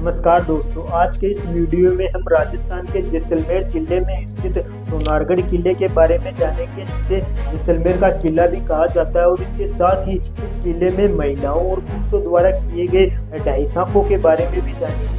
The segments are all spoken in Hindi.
नमस्कार दोस्तों, आज के इस वीडियो में हम राजस्थान के जैसलमेर जिले में स्थित सोनारगढ़ किले के बारे में जानेंगे, जिसे जैसलमेर का किला भी कहा जाता है। और इसके साथ ही इस किले में महिलाओं और पुरुषों द्वारा किए गए ढाई सांपों के बारे में भी जानेंगे।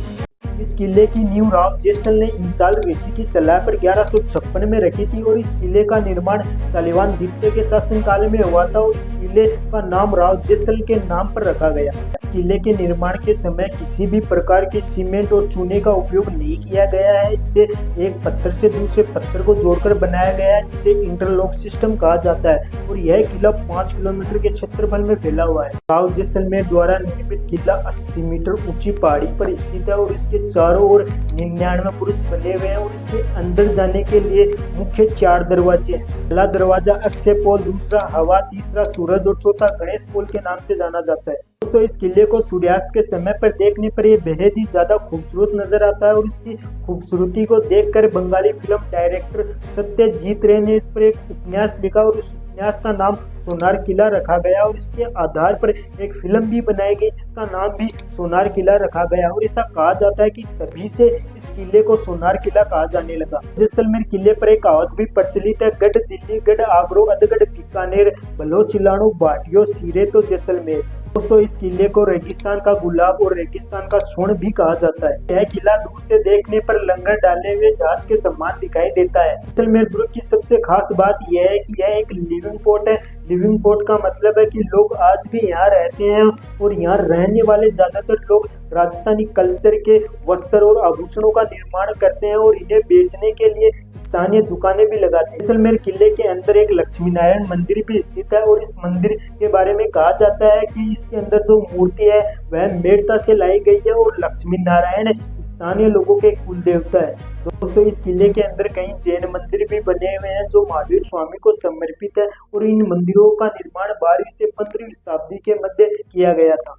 इस किले की नींव राव जैसल ने इंसाल ऋषि की सलाह पर 1156 में रखी थी और इस किले का निर्माण शालिवाहन द्वितीय के शासनकाल में हुआ था और इस किले का नाम राव जैसल के नाम पर रखा गया। किले के निर्माण के समय किसी भी प्रकार के सीमेंट और चूने का उपयोग नहीं किया गया है। इसे एक पत्थर से दूसरे पत्थर को जोड़कर बनाया गया है, जिसे इंटरलॉक सिस्टम कहा जाता है। और यह किला 5 किलोमीटर के क्षेत्रफल में फैला हुआ है। राव जैसलमेर द्वारा निर्मित किला 80 मीटर ऊंची पहाड़ी पर स्थित है और इसके चारों ओर 99 पुरुष बने हुए हैं और इसके अंदर जाने के लिए मुख्य 4 दरवाजे हैं। पहला दरवाजा अक्षय पोल, दूसरा हवा, तीसरा सूरज और चौथा गणेश पोल के नाम से जाना जाता है। दोस्तों, इस किले को सूर्यास्त के समय पर देखने पर यह बेहद ही ज्यादा खूबसूरत नजर आता है और इसकी खूबसूरती को देखकर बंगाली फिल्म डायरेक्टर सत्यजीत रे ने इस पर एक उपन्यास लिखा और उस उपन्यास का नाम सोनार किला रखा गया और इसके आधार पर एक फिल्म भी बनाई गई जिसका नाम भी सोनार किला रखा गया। और ऐसा कहा जाता है कि तभी से इस किले को सोनार किला कहा जाने लगा। जैसलमेर किले पर एक कहावत भी प्रचलित है, गढ़ दिल्ली, गढ़ आगरो, अधगढ़ बीकानेर, भलो चिलाणु बाटियो सिरे तो जैसलमेर। दोस्तों, इस किले को रेगिस्तान का गुलाब और रेगिस्तान का स्वर्ण भी कहा जाता है। यह किला दूर से देखने पर लंगर डाले हुए जहाज के समान दिखाई देता है। जैसलमेर दुर्ग की सबसे खास बात यह है कि यह एक लिविंग पोर्ट है। लिविंग पोर्ट का मतलब है कि लोग आज भी यहाँ रहते हैं और यहाँ रहने वाले ज्यादातर लोग राजस्थानी कल्चर के वस्त्र और आभूषणों का निर्माण करते हैं और इन्हें बेचने के लिए स्थानीय दुकानें भी लगाते हैं। जैसलमेर किले के अंदर एक लक्ष्मी नारायण मंदिर भी स्थित है और इस मंदिर के बारे में कहा जाता है कि इसके अंदर जो मूर्ति है वह मेड़ता से लाई गई है और लक्ष्मी नारायण स्थानीय लोगों के कुल देवता है। दोस्तों, इस किले के अंदर कई जैन मंदिर भी बने हुए हैं जो महावीर स्वामी को समर्पित है और इन मंदिरों का निर्माण 12वीं से 15वीं शताब्दी के मध्य किया गया था।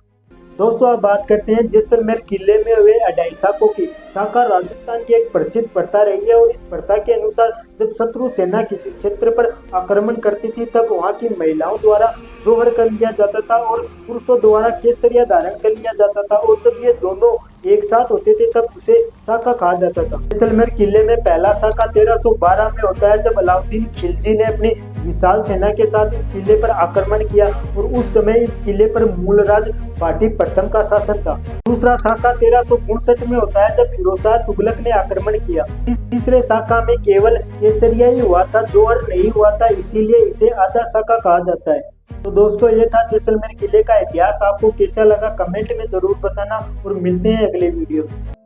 दोस्तों, अब बात करते हैं जैसलमेर किले में हुए ढाई सांपों की। साका राजस्थान की एक प्रसिद्ध प्रथा रही है और इस प्रथा के अनुसार जब शत्रु सेना किसी क्षेत्र पर आक्रमण करती थी तब वहां की महिलाओं द्वारा जोहर कर लिया जाता था और पुरुषों द्वारा केसरिया धारण कर लिया जाता था और जब ये दोनों एक साथ होते थे तब उसे साका कहा जाता था। जैसलमेर किले में पहला साका 1312 में होता है जब अलाउद्दीन खिलजी ने अपनी विशाल सेना के साथ इस किले पर आक्रमण किया और उस समय इस किले पर मूलराज बाटी प्रथम का शासन था। दूसरा साका 1359 में होता है जब फिरोजशाह तुगलक ने आक्रमण किया। तीसरे साका में केवल केसरिया ही हुआ था, जोहर नहीं हुआ था, इसीलिए इसे आधा साका कहा जाता है। तो दोस्तों, ये था जैसलमेर किले का इतिहास। आपको कैसा लगा कमेंट में जरूर बताना और मिलते हैं अगले वीडियो में।